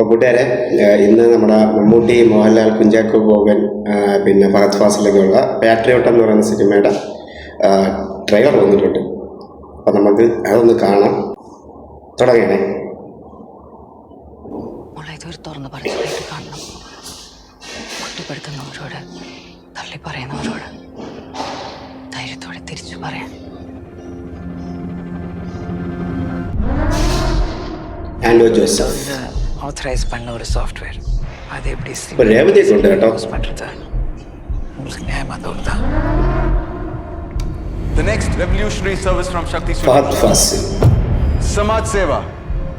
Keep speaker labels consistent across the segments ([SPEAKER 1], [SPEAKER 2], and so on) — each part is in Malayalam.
[SPEAKER 1] അപ്പോൾ കൂട്ടുകാരെ, ഇന്ന് നമ്മുടെ മമ്മൂട്ടി, മോഹൻലാൽ, കുഞ്ചാക്കോ ബോബൻ, പിന്നെ ഫഹദ് ഫാസിലൊക്കെയുള്ള പാട്രിയോട്ട് എന്ന് പറയുന്ന സിനിമയുടെ ട്രെയിലർ വന്നിട്ടുണ്ട്. അപ്പം നമുക്ക് അതൊന്ന് കാണാം. തുടങ്ങണേ.
[SPEAKER 2] ഇതൊരു തുറന്ന് പറഞ്ഞതായിട്ട് കാണണം. കുറ്റപ്പെടുത്തുന്നവരോട്, തള്ളി പറയുന്നവരോട് ധൈര്യത്തോടെ തിരിച്ചു പറയാൻ.
[SPEAKER 1] ആൻഡോ ജോസഫ്
[SPEAKER 2] ஆத்தரைஸ் பண்ண ஒரு சாஃப்ட்வேர். அது எப்படி
[SPEAKER 1] ரேவதி கொண்டு கேட்டோ
[SPEAKER 2] பண்றது உங்களுக்கு நியாயமா தோணுதா?
[SPEAKER 3] The next revolutionary service from Shakti
[SPEAKER 1] Fahad Fasil.
[SPEAKER 3] Samaj Seva,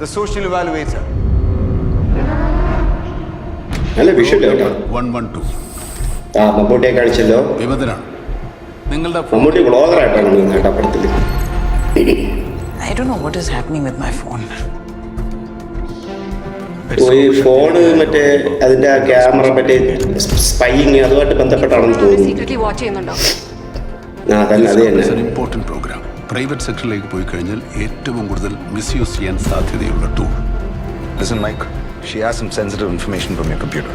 [SPEAKER 3] the social evaluator.
[SPEAKER 1] നല്ല വിഷയം കേട്ടോ.
[SPEAKER 4] 112
[SPEAKER 1] മമ്മൂട്ടിയെ കാണിച്ചല്ലോ.
[SPEAKER 4] വിമതനാണ് നിങ്ങളുടെ
[SPEAKER 1] മമ്മൂട്ടി വ്ളോഗറായിട്ടാണ് നിങ്ങളുടെ അപ്പുറത്തിൽ.
[SPEAKER 2] I don't know what is happening with my phone.
[SPEAKER 1] ഈ ഫോണ് മറ്റേ അതിന്റെ ക്യാമറ മറ്റേ സ്പൈയിങ് അതുമായിട്ട് ബന്ധപ്പെട്ടാണെന്ന് തോന്നുന്നു. അത് തന്നെ
[SPEAKER 4] ഇമ്പോർട്ടന്റ് പ്രോഗ്രാം. പ്രൈവറ്റ് സെക്ടറിലേക്ക് പോയി കഴിഞ്ഞാൽ ഏറ്റവും കൂടുതൽ മിസ്യൂസ് ചെയ്യാൻ സാധ്യതയുള്ള tool.
[SPEAKER 5] Listen, Mike. She has some sensitive information from your computer.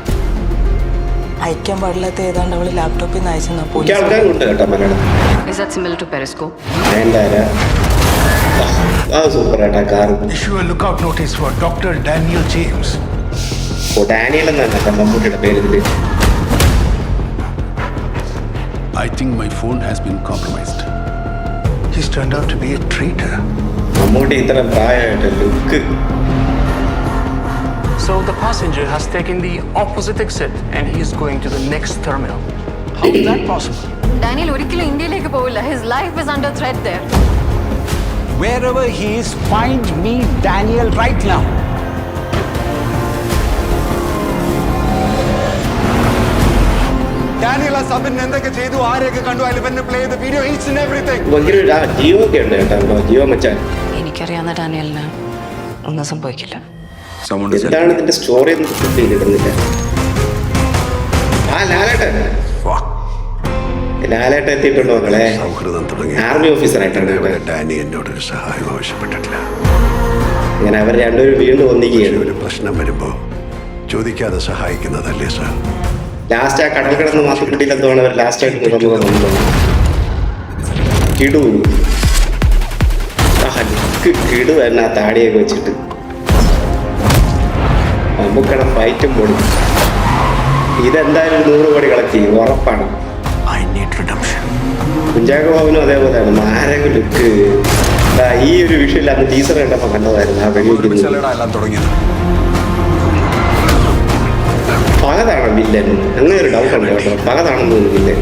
[SPEAKER 2] അയക്കാൻ പാടില്ലാത്ത ഏതാണ്ട് അവള് ലാപ്ടോപ്പിൽ നിന്ന് അയച്ചെന്നാ
[SPEAKER 1] പോലീസ് ആൾക്കാരുണ്ട് കേട്ടോ Malayalam.
[SPEAKER 2] Is that similar to Periscope?
[SPEAKER 1] Super ആയിട്ടാ car.
[SPEAKER 6] Issue a lookout notice for Dr. Daniel James.
[SPEAKER 1] Daniel എന്നാണ് മമ്മൂട്ടിയുടെ പേര് ഇതില്.
[SPEAKER 4] I think my phone has been compromised.
[SPEAKER 6] He's turned out to be a traitor.
[SPEAKER 1] Mammootty ഇത്ര പ്രായമായിട്ട് look.
[SPEAKER 7] So the passenger has taken the opposite exit and he is going to the next terminal. How is that possible?
[SPEAKER 8] Daniel ഒരിക്കലും ഇന്ത്യയിലേക്ക് പോവില്ല. His life is under threat there.
[SPEAKER 9] Wherever he is, find me Daniel right now.
[SPEAKER 3] Daniel has submitted എന്തൊക്കെ ചെയ്തു, ആരെയൊക്കെ കണ്ടു, I will play the video, each and everything.
[SPEAKER 1] Jio ഒക്കെ ഉണ്ട് കേട്ടോ. ജിയോ മച്ചാൻ.
[SPEAKER 2] എനിക്കറിയാവുന്ന ഡാനിയലിന് ഒന്നും സംഭവിക്കില്ല.
[SPEAKER 1] എന്താണ് ഇതിന്റെ സ്റ്റോറി എന്ന് കിട്ടുന്നില്ല. ലാലേട്ടൻ എത്തിയിട്ടുണ്ടോ മക്കളെ? ആർമി ഓഫീസറായിട്ടാണ്.
[SPEAKER 4] ഡാനി എന്നോട് ഒരു സഹായം ആവശ്യപ്പെട്ടിട്ടില്ല.
[SPEAKER 1] ഇങ്ങനെ അവർ രണ്ടുപേരും വീണ്ടും ഒന്നിക്കുകയാണ്.
[SPEAKER 4] ഒരു പ്രശ്നം വരുമ്പോ ചോദിക്കാതെ സഹായിക്കുന്നതല്ലേ സാർ?
[SPEAKER 1] ലാസ്റ്റ് ആ കടൽ കിടന്ന് മാസപ്പെട്ടില്ലെന്തോണ് അവർ ലാസ്റ്റ് ആയിട്ട് തുറന്നു കിടു കിടു തന്നെ ആ താടിയൊക്കെ വെച്ചിട്ട് നമുക്കട ഫൈറ്റും പൊടി. ഇതെന്തായാലും 100 കോടി കളക്ട് ചെയ്യും ഉറപ്പാണ്. കുഞ്ചാക്കോ ബോബനും അതേപോലെയാണ്. മാരക ലുക്ക്. ഈ ഒരു വിഷയം അന്ന് ടീച്ചർ കണ്ടപ്പോ കണ്ടതായിരുന്നു. ആ വെടിവെക്കുന്നത് പകതാണോ വില്ലൻ? അങ്ങനെ ഒരു ഡൗട്ട് ഉണ്ട് കേട്ടോ. പകതാണെന്ന് തോന്നുന്നില്ലേ?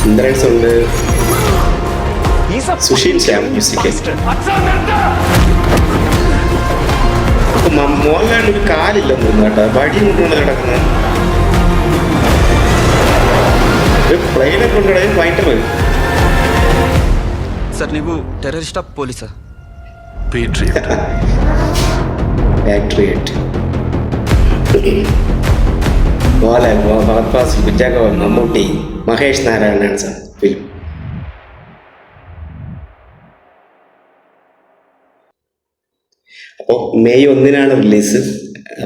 [SPEAKER 1] ഇന്ദ്രൻസ് ഉണ്ട്, സുഷീൽ ശ്യാം മ്യൂസിക്. മോഹൻലാലിന് ഒരു കാലില്ലെന്ന് തോന്നുന്നു കേട്ടോ. വടി കൊണ്ടുകൊണ്ട് കിടക്കുന്നത്. ഒരു പ്ലെയിനെ കൊണ്ടുപോയി ഫൈറ്റർ.
[SPEAKER 10] ಸರ್ ನೀವು ಟೆರರಿಸ್ಟ್ ಆಫ್ ಪೊಲೀಸಾ?
[SPEAKER 4] പേട്രിയറ്റ്.
[SPEAKER 1] പോലെ ഫഹദ് ഫാസിൽ, കുഞ്ചാക്കോ, മമ്മൂട്ടി, മഹേഷ് നാരായണനാണ് സാർ ഫിലിം. അപ്പോൾ മെയ് 1 റിലീസ്.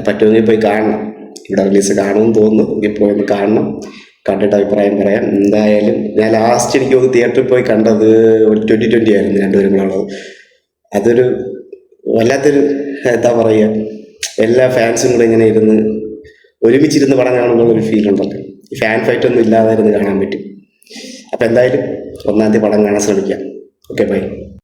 [SPEAKER 1] പറ്റുമെങ്കിൽ പോയി കാണണം. ഇവിടെ റിലീസ് കാണുമെന്ന് തോന്നുന്നു. എങ്കിൽ പോയൊന്ന് കാണണം. കണ്ടിട്ട് അഭിപ്രായം പറയാം. എന്തായാലും ഞാൻ ലാസ്റ്റ് എനിക്ക് ഒന്ന് തിയേറ്ററിൽ പോയി കണ്ടത് 2020 ആയിരുന്നു. രണ്ടുപേരും കൂടെ. അതൊരു വല്ലാത്തൊരു എന്താ പറയുക, എല്ലാ ഫാൻസും കൂടെ ഇങ്ങനെ ഇരുന്ന് ഒരുമിച്ചിരുന്ന് പടം കാണുമ്പോൾ ഒരു ഫീൽ ഉണ്ടല്ലോ. ഈ ഫാൻ ഫൈറ്റ് ഒന്നും ഇല്ലാതെ ഇരുന്ന് കാണാൻ പറ്റും. അപ്പം എന്തായാലും 1-ാം തീയതി പടം കാണാൻ ശ്രമിക്കാം. Okay, by.